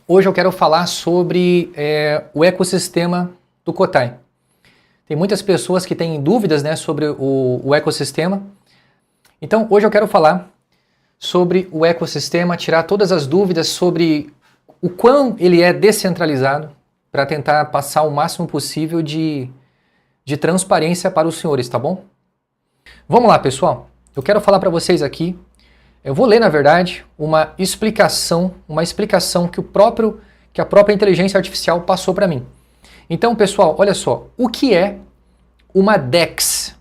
Hoje eu quero falar sobre o ecossistema do Kotai. Tem muitas pessoas que têm dúvidas, né, sobre o ecossistema. Então hoje eu quero falar sobre o ecossistema, tirar todas as dúvidas sobre o quão ele é descentralizado, para tentar passar o máximo possível de transparência para os senhores, tá bom? Vamos lá, pessoal. Eu quero falar para vocês aqui. Eu vou ler, na verdade, uma explicação que a própria inteligência artificial passou para mim. Então, pessoal, olha só, o que é uma DEX?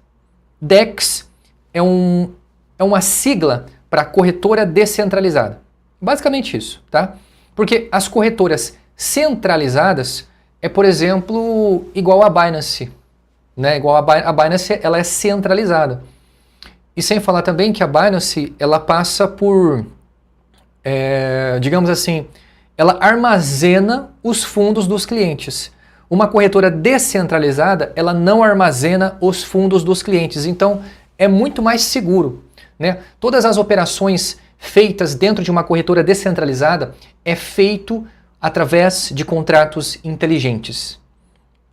DEX é uma sigla para corretora descentralizada. Basicamente isso, tá? Porque as corretoras centralizadas é, por exemplo, igual a Binance, né? Igual a Binance, ela é centralizada. E sem falar também que a Binance, ela passa por, digamos assim, ela armazena os fundos dos clientes. Uma corretora descentralizada, ela não armazena os fundos dos clientes. Então, é muito mais seguro, né? Todas as operações feitas dentro de uma corretora descentralizada é feito através de contratos inteligentes.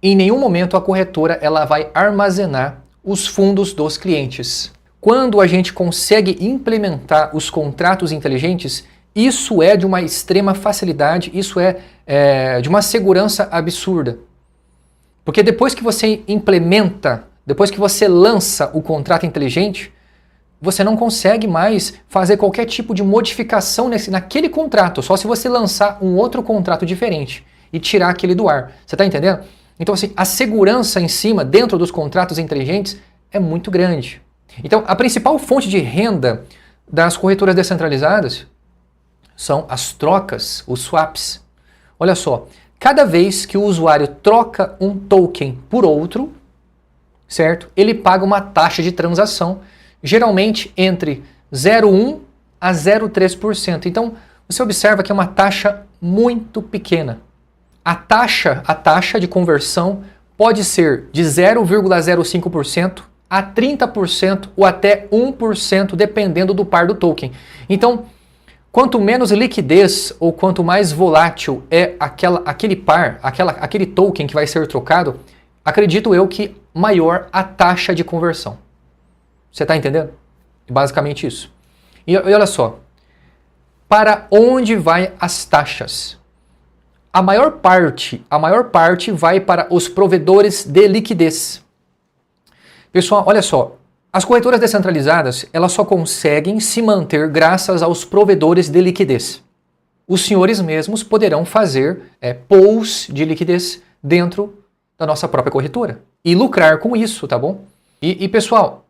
Em nenhum momento a corretora ela vai armazenar os fundos dos clientes. Quando a gente consegue implementar os contratos inteligentes, isso é de uma extrema facilidade, isso é de uma segurança absurda. Porque depois que você implementa, depois que você lança o contrato inteligente, você não consegue mais fazer qualquer tipo de modificação naquele contrato, só se você lançar um outro contrato diferente e tirar aquele do ar. Você está entendendo? Então, assim, a segurança em cima, dentro dos contratos inteligentes, é muito grande. Então, a principal fonte de renda das corretoras descentralizadas são as trocas, os swaps. Olha só, cada vez que o usuário troca um token por outro, certo? Ele paga uma taxa de transação, geralmente entre 0,1% a 0,3%. Então, você observa que é uma taxa muito pequena. A taxa de conversão pode ser de 0,05% a 30% ou até 1%, dependendo do par do token. Então, quanto menos liquidez ou quanto mais volátil é aquele par, aquele token que vai ser trocado, acredito eu que maior a taxa de conversão. Você está entendendo? Basicamente isso. E olha só, para onde vai as taxas? A maior parte vai para os provedores de liquidez. Pessoal, olha só, as corretoras descentralizadas, elas só conseguem se manter graças aos provedores de liquidez. Os senhores mesmos poderão fazer pools de liquidez dentro da nossa própria corretora e lucrar com isso, tá bom? E pessoal,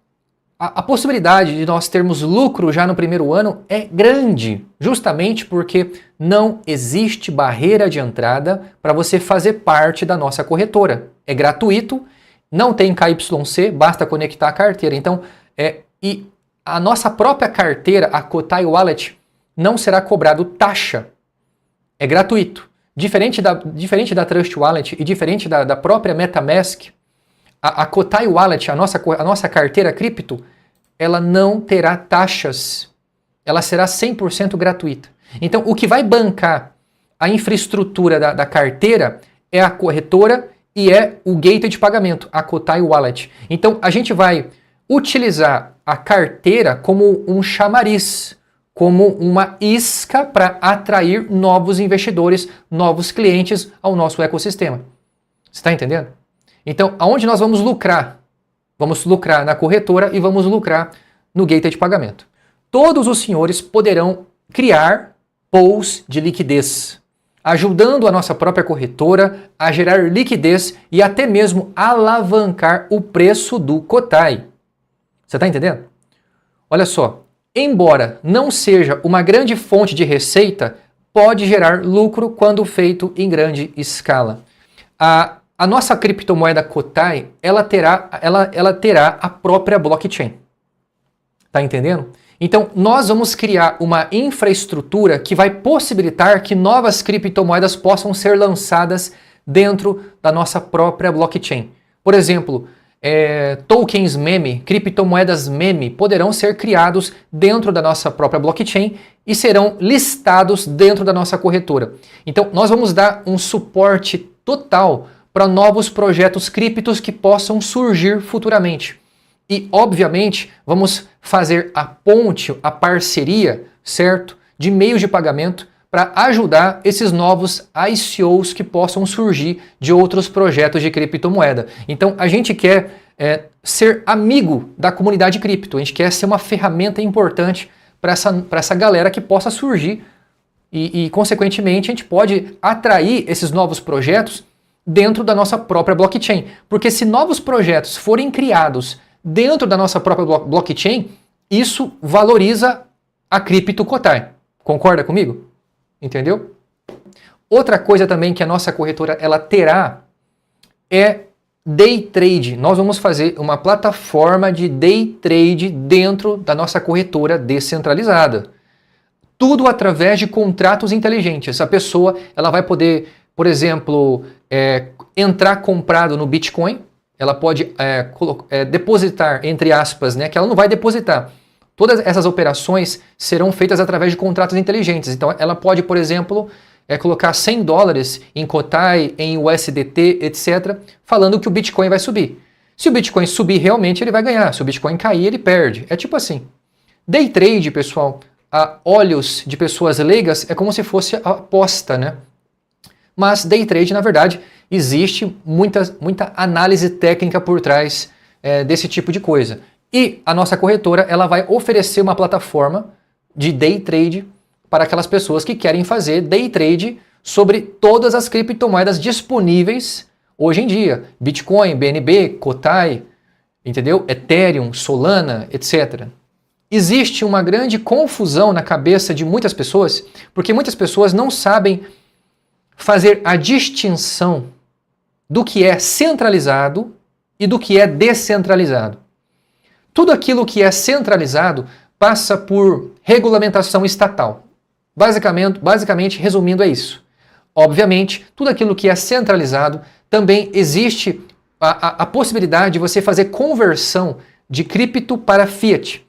a possibilidade de nós termos lucro já no primeiro ano é grande, justamente porque não existe barreira de entrada para você fazer parte da nossa corretora. É gratuito. Não tem KYC, basta conectar a carteira. Então, e a nossa própria carteira, a Kotai Wallet, não será cobrado taxa. É gratuito. Diferente da Trust Wallet e diferente da própria MetaMask, a Kotai Wallet, a nossa carteira cripto, ela não terá taxas. Ela será 100% gratuita. Então, o que vai bancar a infraestrutura da carteira é a corretora e é o gateway de pagamento, a Kotai Wallet. Então, a gente vai utilizar a carteira como um chamariz, como uma isca para atrair novos investidores, novos clientes ao nosso ecossistema. Você está entendendo? Então, aonde nós vamos lucrar? Vamos lucrar na corretora e vamos lucrar no gateway de pagamento. Todos os senhores poderão criar pools de liquidez, ajudando a nossa própria corretora a gerar liquidez e até mesmo alavancar o preço do Kotai. Você está entendendo? Olha só, embora não seja uma grande fonte de receita, pode gerar lucro quando feito em grande escala. A nossa criptomoeda Kotai, ela terá a própria blockchain. Tá entendendo? Então, nós vamos criar uma infraestrutura que vai possibilitar que novas criptomoedas possam ser lançadas dentro da nossa própria blockchain. Por exemplo, tokens meme, criptomoedas meme, poderão ser criados dentro da nossa própria blockchain e serão listados dentro da nossa corretora. Então, nós vamos dar um suporte total para novos projetos criptos que possam surgir futuramente. E, obviamente, vamos fazer a ponte, a parceria, certo? De meios de pagamento para ajudar esses novos ICOs que possam surgir de outros projetos de criptomoeda. Então, a gente quer ser amigo da comunidade cripto, a gente quer ser uma ferramenta importante para essa galera que possa surgir e, consequentemente, a gente pode atrair esses novos projetos dentro da nossa própria blockchain. Porque se novos projetos forem criados dentro da nossa própria blockchain, isso valoriza a cripto Kotai. Concorda comigo? Entendeu? Outra coisa também que a nossa corretora ela terá é day trade. Nós vamos fazer uma plataforma de day trade dentro da nossa corretora descentralizada. Tudo através de contratos inteligentes. A pessoa ela vai poder, por exemplo, entrar comprado no Bitcoin. Ela pode depositar, entre aspas, né, que ela não vai depositar. Todas essas operações serão feitas através de contratos inteligentes. Então, ela pode, por exemplo, colocar $100 em Kotai, em USDT, etc., falando que o Bitcoin vai subir. Se o Bitcoin subir, realmente ele vai ganhar. Se o Bitcoin cair, ele perde. É tipo assim. Day trade, pessoal, a olhos de pessoas leigas, é como se fosse a aposta, né? Mas day trade, na verdade, existe muita análise técnica por trás desse tipo de coisa. E a nossa corretora ela vai oferecer uma plataforma de day trade para aquelas pessoas que querem fazer day trade sobre todas as criptomoedas disponíveis hoje em dia. Bitcoin, BNB, Kotai, entendeu? Ethereum, Solana, etc. Existe uma grande confusão na cabeça de muitas pessoas, porque muitas pessoas não sabem fazer a distinção do que é centralizado e do que é descentralizado. Tudo aquilo que é centralizado passa por regulamentação estatal. Basicamente, resumindo, é isso. Obviamente, tudo aquilo que é centralizado, também existe a possibilidade de você fazer conversão de cripto para fiat.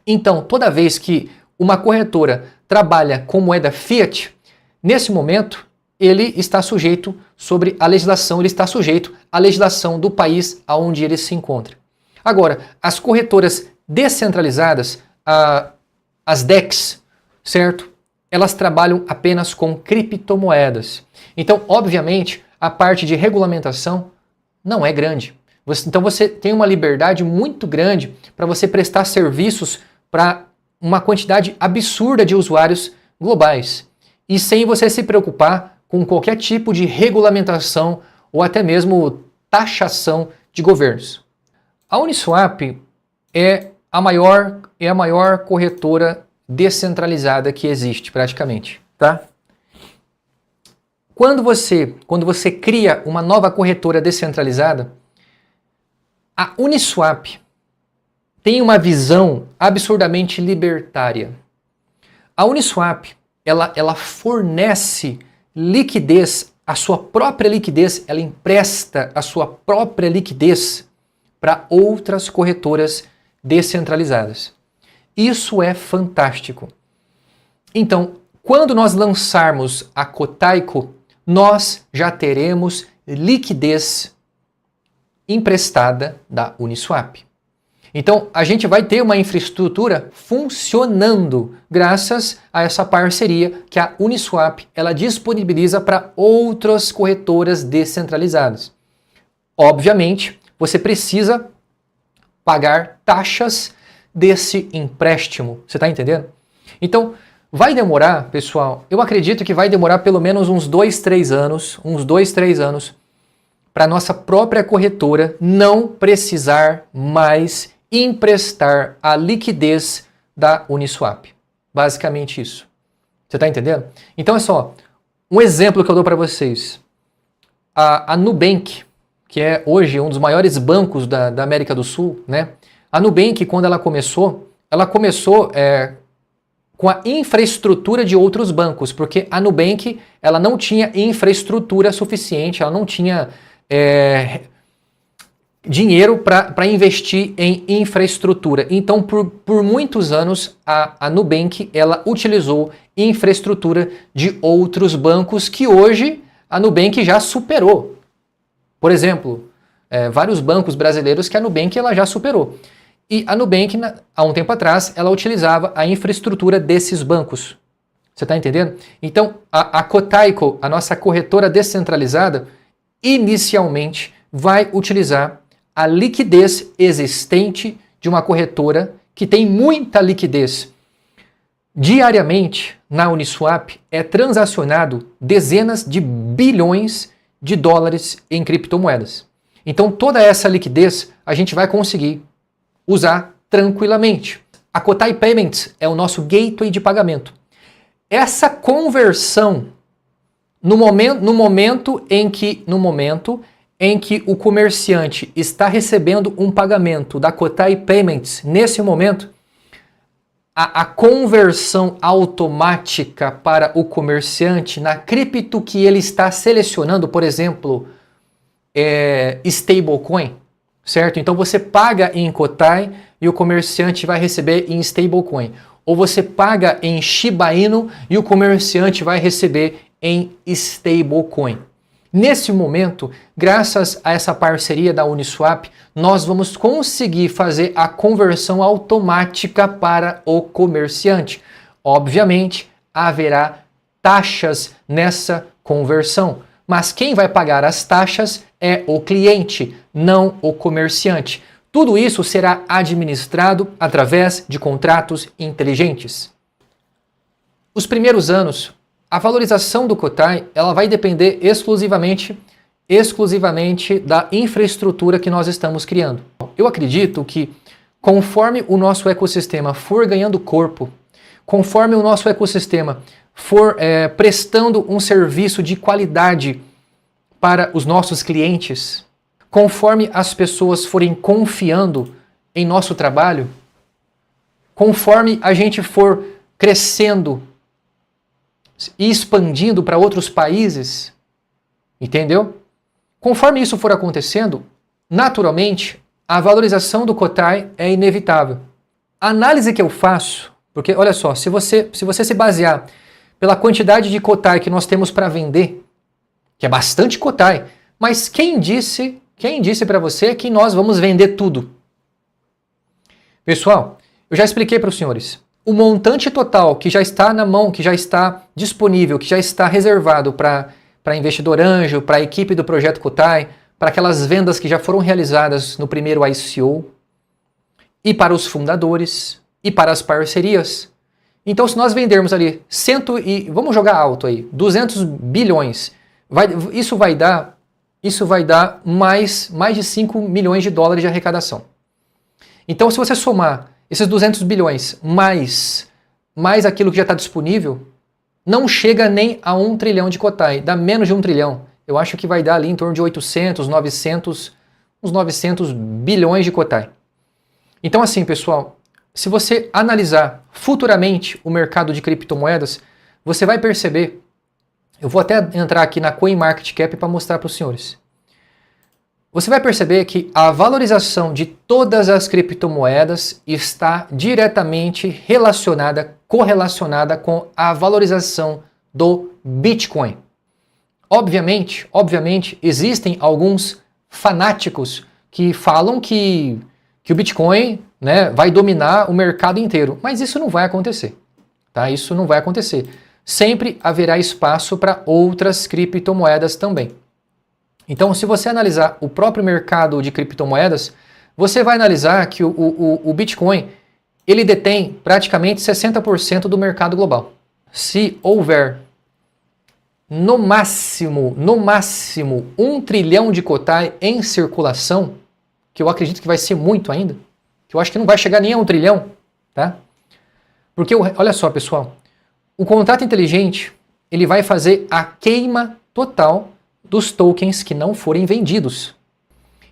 Então, toda vez que uma corretora trabalha com moeda fiat, nesse momento, ele está sujeito sobre a legislação, ele está sujeito à legislação do país onde ele se encontra. Agora, as corretoras descentralizadas, as DEX, certo? Elas trabalham apenas com criptomoedas. Então, obviamente, a parte de regulamentação não é grande. Então, você tem uma liberdade muito grande para você prestar serviços para uma quantidade absurda de usuários globais. E sem você se preocupar com qualquer tipo de regulamentação ou até mesmo taxação de governos. A Uniswap é a maior corretora descentralizada que existe, praticamente, tá? Quando você cria uma nova corretora descentralizada, a Uniswap tem uma visão absurdamente libertária. A Uniswap, ela fornece liquidez, a sua própria liquidez, ela empresta a sua própria liquidez para outras corretoras descentralizadas. Isso é fantástico. Então, quando nós lançarmos a Kotaico, nós já teremos liquidez emprestada da Uniswap. Então, a gente vai ter uma infraestrutura funcionando graças a essa parceria que a Uniswap ela disponibiliza para outras corretoras descentralizadas. Obviamente, você precisa pagar taxas desse empréstimo. Você está entendendo? Então, vai demorar, pessoal, eu acredito que vai demorar pelo menos uns 2-3 anos, para a nossa própria corretora não precisar mais emprestar a liquidez da Uniswap. Basicamente isso. Você está entendendo? Então é só, um exemplo que eu dou para vocês. A Nubank, que é hoje um dos maiores bancos da América do Sul, né? A Nubank, quando ela começou com a infraestrutura de outros bancos, porque a Nubank ela não tinha infraestrutura suficiente, ela não tinha dinheiro para investir em infraestrutura. Então, por muitos anos, a Nubank ela utilizou infraestrutura de outros bancos que hoje a Nubank já superou. Por exemplo, vários bancos brasileiros que a Nubank ela já superou. E a Nubank, há um tempo atrás, ela utilizava a infraestrutura desses bancos. Você está entendendo? Então, a Kotaico, a nossa corretora descentralizada, inicialmente vai utilizar a liquidez existente de uma corretora que tem muita liquidez. Diariamente, na Uniswap, é transacionado dezenas de bilhões de dólares em criptomoedas. Então, toda essa liquidez a gente vai conseguir usar tranquilamente. A Kotai Payments é o nosso gateway de pagamento. Essa conversão, no momento em que o comerciante está recebendo um pagamento da Kotai Payments, nesse momento, a conversão automática para o comerciante na cripto que ele está selecionando, por exemplo, stablecoin, certo? Então você paga em Kotai e o comerciante vai receber em stablecoin. Ou você paga em Shiba Inu e o comerciante vai receber em stablecoin. Nesse momento, graças a essa parceria da Uniswap, nós vamos conseguir fazer a conversão automática para o comerciante. Obviamente, haverá taxas nessa conversão, mas quem vai pagar as taxas é o cliente, não o comerciante. Tudo isso será administrado através de contratos inteligentes. Os primeiros anos, a valorização do Kotai ela vai depender exclusivamente da infraestrutura que nós estamos criando. Eu acredito que conforme o nosso ecossistema for ganhando corpo, conforme o nosso ecossistema for prestando um serviço de qualidade para os nossos clientes, conforme as pessoas forem confiando em nosso trabalho, conforme a gente for crescendo e expandindo para outros países, entendeu? Conforme isso for acontecendo, naturalmente, a valorização do Kotai é inevitável. A análise que eu faço, porque olha só, se você se basear pela quantidade de Kotai que nós temos para vender, que é bastante Kotai, mas quem disse para você que nós vamos vender tudo? Pessoal, eu já expliquei para os senhores. O montante total que já está na mão, que já está disponível, que já está reservado para investidor anjo, para a equipe do Projeto Kotai, para aquelas vendas que já foram realizadas no primeiro ICO, e para os fundadores, e para as parcerias. Então, se nós vendermos ali vamos jogar alto aí, 200 bilhões, isso vai dar mais de 5 milhões de dólares de arrecadação. Então, se você somar esses 200 bilhões mais aquilo que já está disponível, não chega nem a 1 trilhão de Kotai, dá menos de 1 trilhão. Eu acho que vai dar ali em torno de 800, 900, uns 900 bilhões de Kotai. Então assim, pessoal, se você analisar futuramente o mercado de criptomoedas, você vai perceber, eu vou até entrar aqui na CoinMarketCap para mostrar para os senhores. Você vai perceber que a valorização de todas as criptomoedas está diretamente correlacionada com a valorização do Bitcoin. Obviamente, existem alguns fanáticos que falam que o Bitcoin, né, vai dominar o mercado inteiro, mas isso não vai acontecer. Tá? Isso não vai acontecer. Sempre haverá espaço para outras criptomoedas também. Então, se você analisar o próprio mercado de criptomoedas, você vai analisar que o Bitcoin ele detém praticamente 60% do mercado global. Se houver no máximo 1 trilhão de Kotai em circulação, que eu acredito que vai ser muito ainda, que eu acho que não vai chegar nem a 1 trilhão, tá? Porque, olha só, pessoal, o contrato inteligente ele vai fazer a queima total dos tokens que não forem vendidos.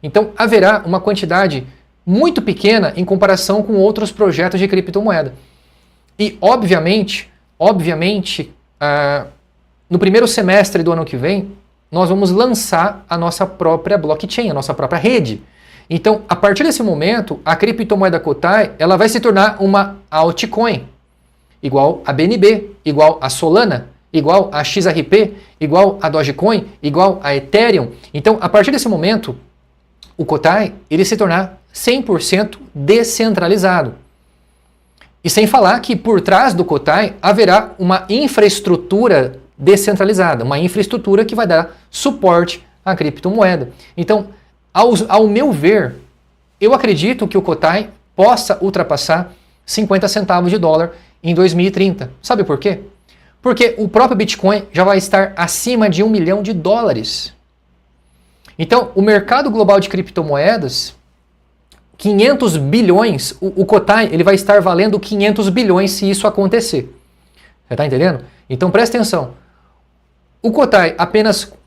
Então, haverá uma quantidade muito pequena em comparação com outros projetos de criptomoeda. E, obviamente, no primeiro semestre do ano que vem, nós vamos lançar a nossa própria blockchain, a nossa própria rede. Então, a partir desse momento, a criptomoeda Kotai, ela vai se tornar uma altcoin, igual a BNB, igual a Solana, igual a XRP, igual a Dogecoin, igual a Ethereum. Então, a partir desse momento, o Kotai, ele se tornar 100% descentralizado. E sem falar que por trás do Kotai haverá uma infraestrutura descentralizada, uma infraestrutura que vai dar suporte à criptomoeda. Então, ao meu ver, eu acredito que o Kotai possa ultrapassar 50 centavos de dólar em 2030. Sabe por quê? Porque o próprio Bitcoin já vai estar acima de $1 milhão. Então, o mercado global de criptomoedas, 500 bilhões, o Kotai ele vai estar valendo 500 bilhões se isso acontecer. Você está entendendo? Então, presta atenção. O Kotai,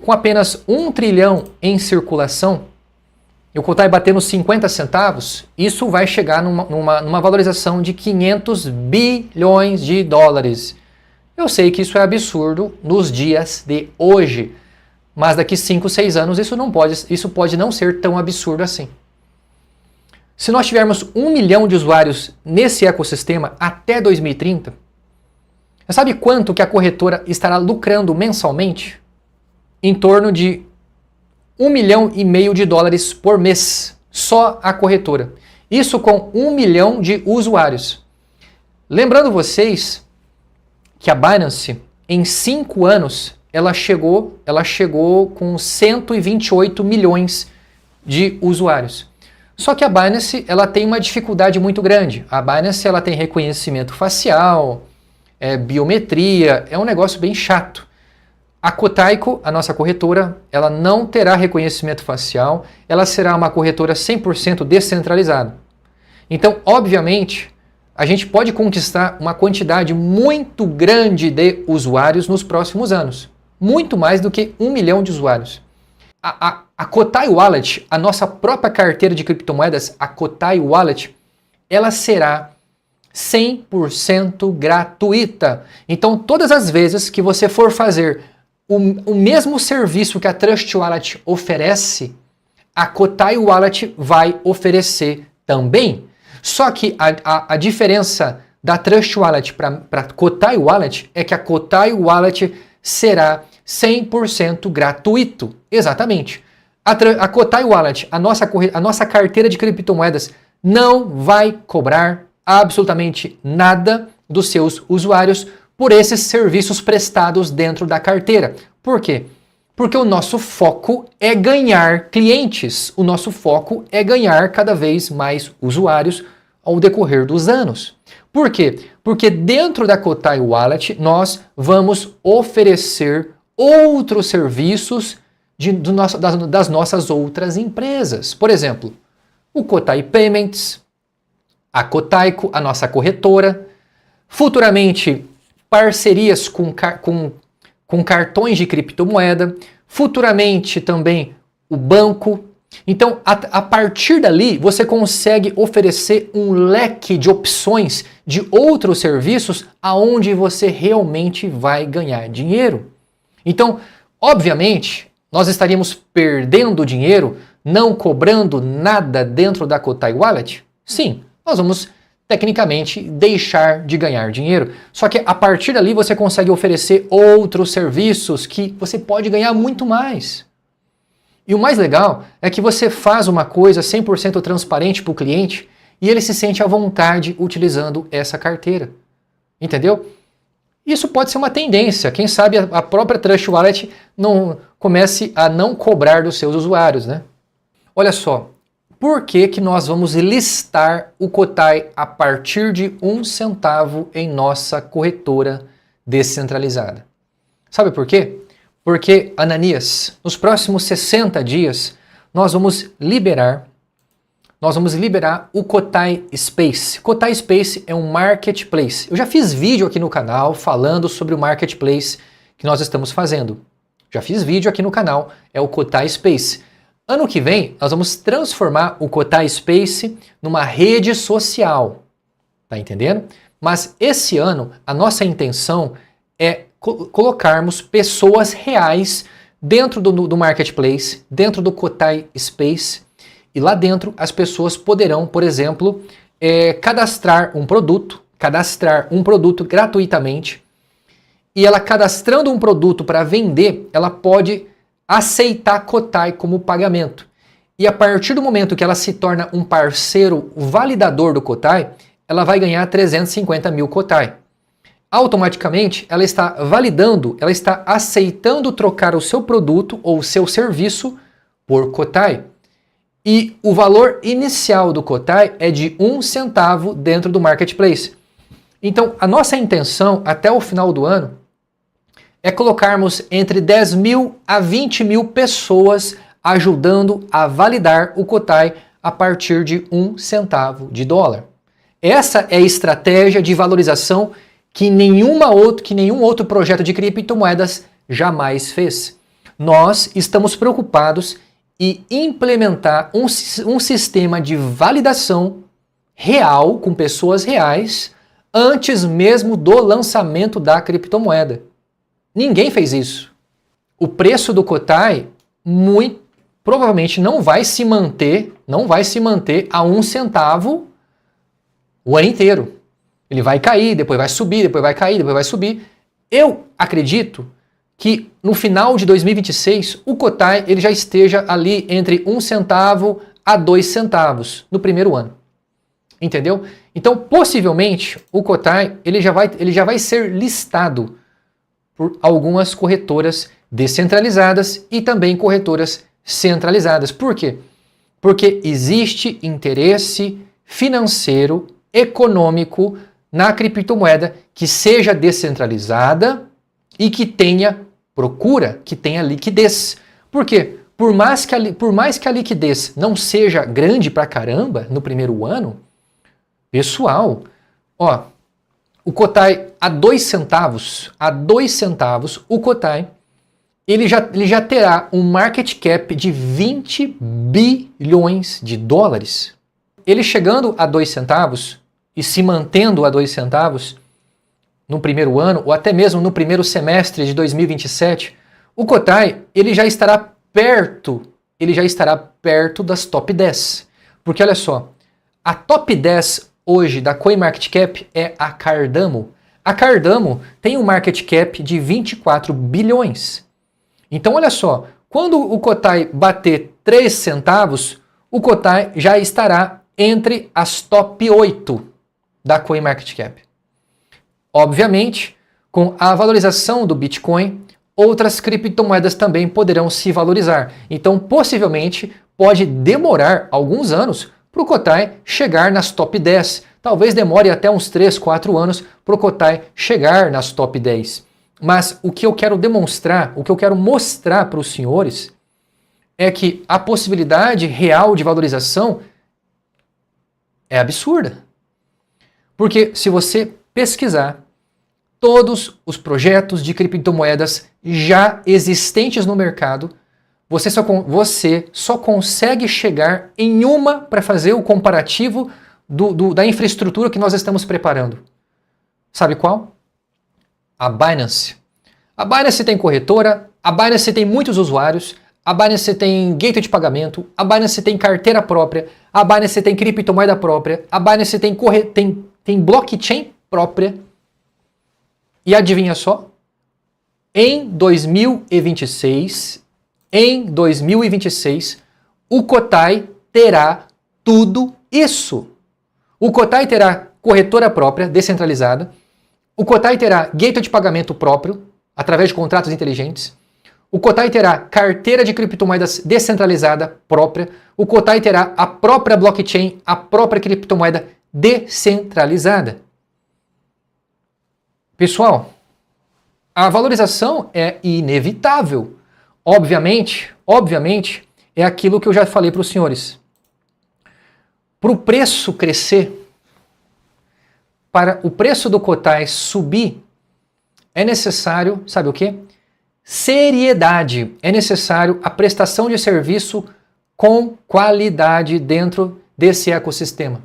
com apenas 1 trilhão em circulação, e o Kotai batendo 50 centavos, isso vai chegar numa valorização de 500 bilhões de dólares. Eu sei que isso é absurdo nos dias de hoje, mas daqui 5, 6 anos isso pode não ser tão absurdo assim. Se nós tivermos 1 milhão de usuários nesse ecossistema até 2030, você sabe quanto que a corretora estará lucrando mensalmente? Em torno de $1,5 milhão por mês, só a corretora. Isso com 1 milhão de usuários. Lembrando vocês que a Binance, em 5 anos, ela chegou com 128 milhões de usuários. Só que a Binance ela tem uma dificuldade muito grande. A Binance ela tem reconhecimento facial, biometria, é um negócio bem chato. A Kotaiko, a nossa corretora, ela não terá reconhecimento facial, ela será uma corretora 100% descentralizada. Então, obviamente, a gente pode conquistar uma quantidade muito grande de usuários nos próximos anos. Muito mais do que 1 milhão de usuários. A Kotai Wallet, a nossa própria carteira de criptomoedas, a Kotai Wallet, ela será 100% gratuita. Então, todas as vezes que você for fazer o mesmo serviço que a Trust Wallet oferece, a Kotai Wallet vai oferecer também. Só que a diferença da Trust Wallet para a Kotai Wallet é que a Kotai Wallet será 100% gratuito. Exatamente. A Kotai Wallet, a nossa carteira de criptomoedas, não vai cobrar absolutamente nada dos seus usuários por esses serviços prestados dentro da carteira. Por quê? Porque o nosso foco é ganhar clientes. O nosso foco é ganhar cada vez mais usuários ao decorrer dos anos. Por quê? Porque dentro da Kotai Wallet nós vamos oferecer outros serviços das nossas outras empresas. Por exemplo, o Kotai Payments, a Kotaiko, a nossa corretora, futuramente parcerias com cartões de criptomoeda, futuramente também o banco. Então, a partir dali, você consegue oferecer um leque de opções de outros serviços aonde você realmente vai ganhar dinheiro. Então, obviamente, nós estaríamos perdendo dinheiro não cobrando nada dentro da Kotai Wallet? Sim, nós vamos tecnicamente deixar de ganhar dinheiro. Só que a partir dali você consegue oferecer outros serviços que você pode ganhar muito mais. E o mais legal é que você faz uma coisa 100% transparente para o cliente e ele se sente à vontade utilizando essa carteira. Entendeu? Isso pode ser uma tendência. Quem sabe a própria Trust Wallet não comece a não cobrar dos seus usuários, né? Olha só, por que nós vamos listar o Kotai a partir de 1 centavo em nossa corretora descentralizada? Sabe por quê? Porque, Ananias, nos próximos 60 dias, nós vamos liberar o Kotai Space. Kotai Space é um marketplace. Eu já fiz vídeo aqui no canal falando sobre o marketplace que nós estamos fazendo. Já fiz vídeo aqui no canal, é o Kotai Space. Ano que vem, nós vamos transformar o Kotai Space numa rede social. Tá entendendo? Mas esse ano, a nossa intenção é colocarmos pessoas reais dentro do marketplace, dentro do Kotai Space, E lá dentro as pessoas poderão, por exemplo, cadastrar um produto gratuitamente. E ela cadastrando um produto para vender, ela pode aceitar Kotai como pagamento. E a partir do momento que ela se torna um parceiro validador do Kotai, ela vai ganhar 350 mil Kotai. Automaticamente, ela está validando, ela está aceitando trocar o seu produto ou o seu serviço por Kotai. E o valor inicial do Kotai é de 1 centavo dentro do Marketplace. Então, a nossa intenção até o final do ano é colocarmos entre 10 mil a 20 mil pessoas ajudando a validar o Kotai a partir de 1 centavo de dólar. Essa é a estratégia de valorização que nenhum outro projeto de criptomoedas jamais fez. Nós estamos preocupados em implementar um sistema de validação real, com pessoas reais, antes mesmo do lançamento da criptomoeda. Ninguém fez isso. O preço do Kotai muito provavelmente não vai se manter a 1 centavo o ano inteiro. Ele vai cair, depois vai subir, depois vai cair, depois vai subir. Eu acredito que no final de 2026 o Kotai ele já esteja ali entre 1 centavo a 2 centavos no primeiro ano. Entendeu? Então, possivelmente, o Kotai ele já vai ser listado por algumas corretoras descentralizadas e também corretoras centralizadas. Por quê? Porque existe interesse financeiro, econômico na criptomoeda que seja descentralizada e que tenha procura, que tenha liquidez. Por quê? Por mais que a liquidez não seja grande pra caramba no primeiro ano, pessoal, o Kotai a 2 centavos, o Kotai, ele já terá um market cap de 20 bilhões de dólares. Ele chegando a 2 centavos e se mantendo a 2 centavos no primeiro ano, ou até mesmo no primeiro semestre de 2027, o Kotai ele já estará perto das top 10. Porque olha só, a top 10 hoje da CoinMarketCap é a Cardano. A Cardano tem um market cap de 24 bilhões. Então olha só, quando o Kotai bater 3 centavos, o Kotai já estará entre as top 8 da CoinMarketCap. Obviamente, com a valorização do Bitcoin, outras criptomoedas também poderão se valorizar. Então, possivelmente, pode demorar alguns anos para o Kotai chegar nas top 10. Talvez demore até uns 3, 4 anos para o Kotai chegar nas top 10. Mas o que eu quero demonstrar, o que eu quero mostrar para os senhores é que a possibilidade real de valorização é absurda. Porque se você pesquisar todos os projetos de criptomoedas já existentes no mercado, você só consegue chegar em uma para fazer o comparativo da infraestrutura que nós estamos preparando. Sabe qual? A Binance. A Binance tem corretora, a Binance tem muitos usuários, a Binance tem gateway de pagamento, a Binance tem carteira própria, a Binance tem criptomoeda própria, a Binance tem blockchain própria. E adivinha só? Em 2026, o Kotai terá tudo isso. O Kotai terá corretora própria, descentralizada. O Kotai terá gateway de pagamento próprio, através de contratos inteligentes. O Kotai terá carteira de criptomoedas descentralizada própria. O Kotai terá a própria blockchain, a própria criptomoeda descentralizada. Pessoal, a valorização é inevitável. Obviamente, é aquilo que eu já falei para os senhores. Para o preço crescer, para o preço do Kotai subir, é necessário, sabe o quê? Seriedade. É necessário a prestação de serviço com qualidade dentro desse ecossistema.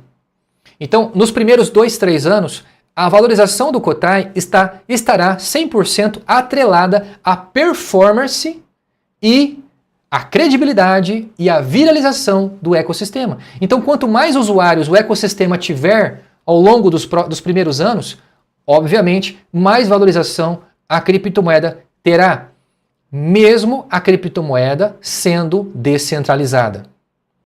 Então, nos primeiros 2, 3 anos, a valorização do Kotai estará 100% atrelada à performance e a credibilidade e a viralização do ecossistema. Então, quanto mais usuários o ecossistema tiver ao longo dos primeiros anos, obviamente, mais valorização a criptomoeda terá, mesmo a criptomoeda sendo descentralizada.